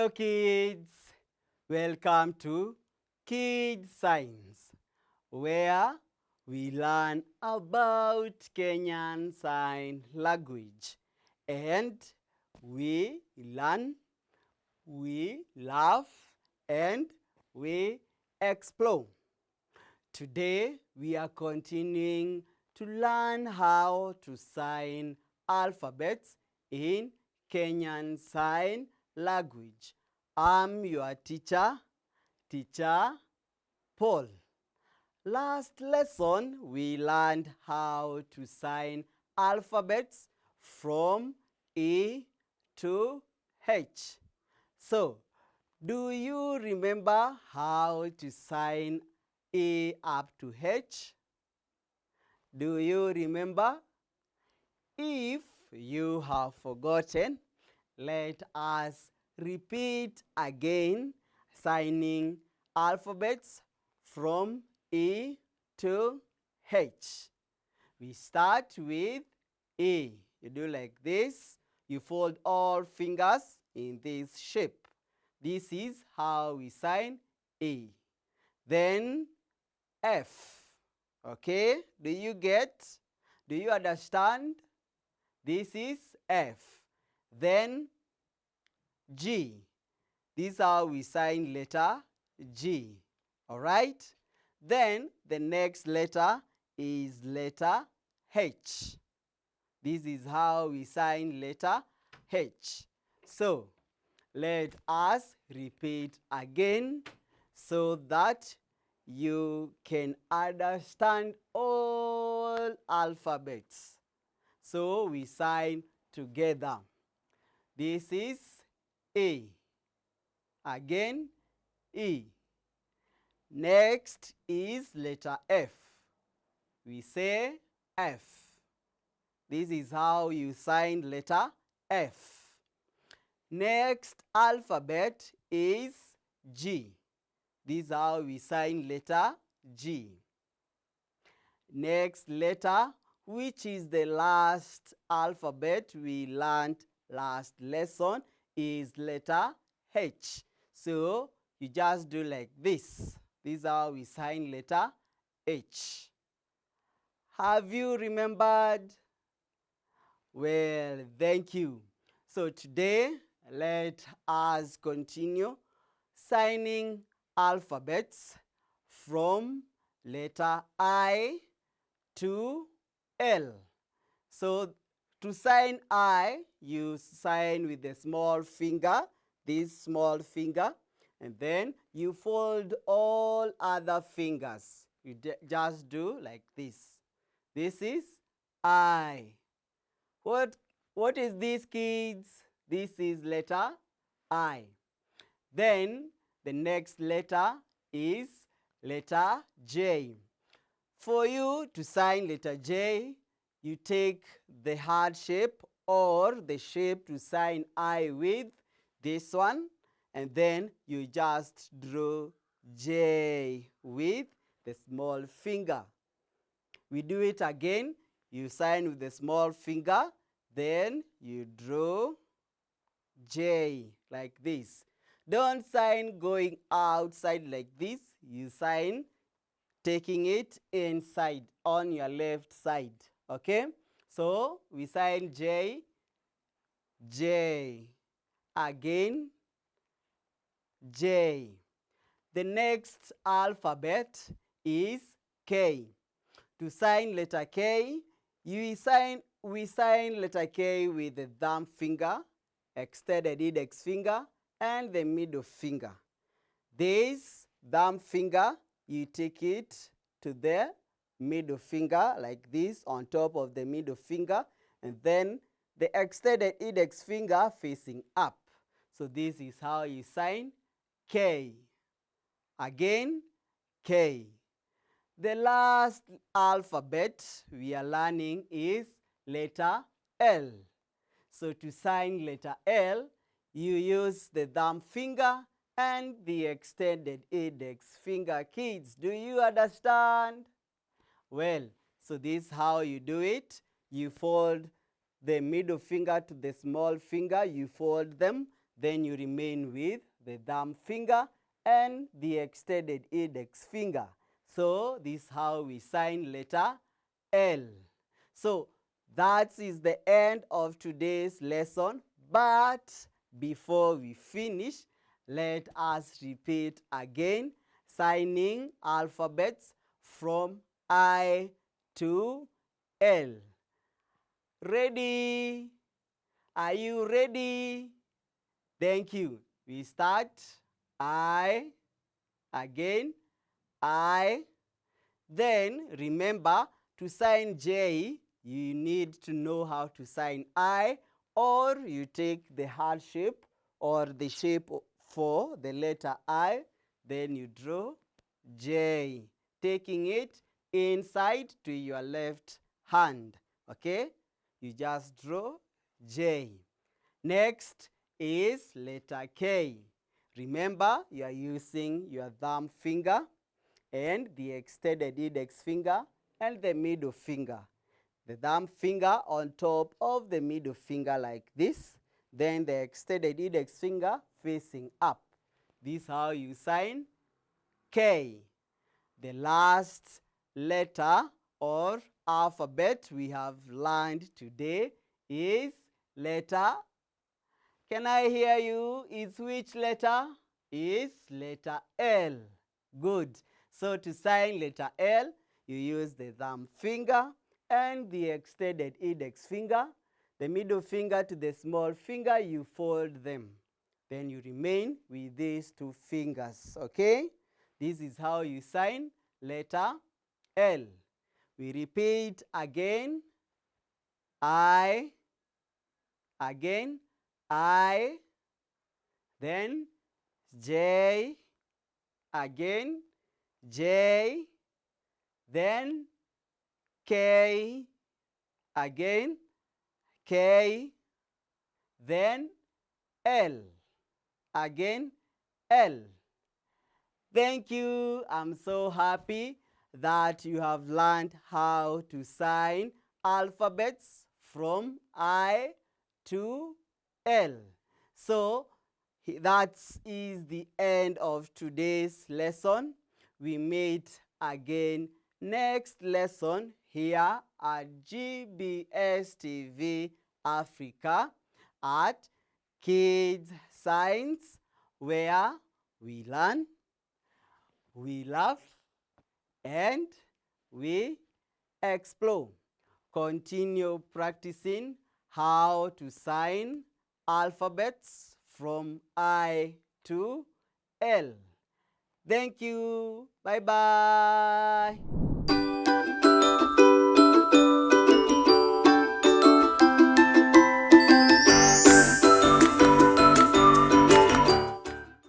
Hello kids, welcome to Kids Science, where we learn about Kenyan Sign Language, and we learn, we laugh, and we explore. Today we are continuing to learn how to sign alphabets in Kenyan Sign Language. I'm your teacher, Teacher Paul. Last lesson we learned how to sign alphabets from A to H. So, do you remember how to sign A up to H? Do you remember? If you have forgotten, let us repeat again, signing alphabets from A to H. We start with A. You do like this. You fold all fingers in this shape. This is how we sign A. Then F. Okay, do you get? Do you understand? This is F. Then G. This is how we sign letter G. All right? Then the next letter is letter H. This is how we sign letter H. So, let us repeat again so that you can understand all alphabets. So, we sign together. This is A. Again, E. Next is letter F. We say F. This is how you sign letter F. Next alphabet is G. This is how we sign letter G. Next letter, which is the last alphabet we learned last lesson, is letter H. So you just do like this. This is how we sign letter H. Have you remembered? Well, thank you. So today, let us continue signing alphabets from letter I to L. So to sign I, you sign with the small finger, this small finger, and then you fold all other fingers. You just do like this. This is I. What is this, kids? This is letter I. Then the next letter is letter J. For you to sign letter J, you take the heart shape or the shape to sign I with, this one, and then you just draw J with the small finger. We do it again. You sign with the small finger, then you draw J like this. Don't sign going outside like this. You sign taking it inside on your left side. Okay? So we sign J, J. Again, J. The next alphabet is K. To sign letter K, we sign letter K with the thumb finger, extended index finger, and the middle finger. This thumb finger, you take it to the middle finger like this on top of the middle finger, and then the extended index finger facing up. So this is how you sign K. Again, K. The last alphabet we are learning is letter L. So to sign letter L, you use the thumb finger and the extended index finger. Kids, do you understand? Well, so this is how you do it. You fold the middle finger to the small finger, you fold them, Then you remain with the thumb finger and the extended index finger. So this is how we sign letter L. So that is the end of today's lesson. But before we finish, let us repeat again, signing alphabets from I to L. Ready? Are you ready? Thank you. We start. I, again, I. Then remember, to sign J, you need to know how to sign I, or you take the heart shape or the shape for the letter I, then you draw J, taking it inside to your left hand. Okay? You just draw J. Next is letter K. Remember, you are using your thumb finger and the extended index finger and the middle finger. The thumb finger on top of the middle finger like this, then the extended index finger facing up. This is how you sign K. The last letter or alphabet we have learned today is letter. Can I hear you? Is which letter? Is letter L. Good. So to sign letter L, you use the thumb finger and the extended index finger. The middle finger to the small finger, you fold them. Then you remain with these two fingers, okay? This is how you sign letter L. We repeat again. I, again, I, then J, again, J, then K, again, K, then L, again, L. Thank you. I'm so happy that you have learned how to sign alphabets from I to L. So that is the end of today's lesson. We meet again next lesson here at GBS TV Africa at Kids Science, where we learn, we laugh, and we explore. Continue practicing how to sign alphabets from I to L. Thank you. Bye-bye.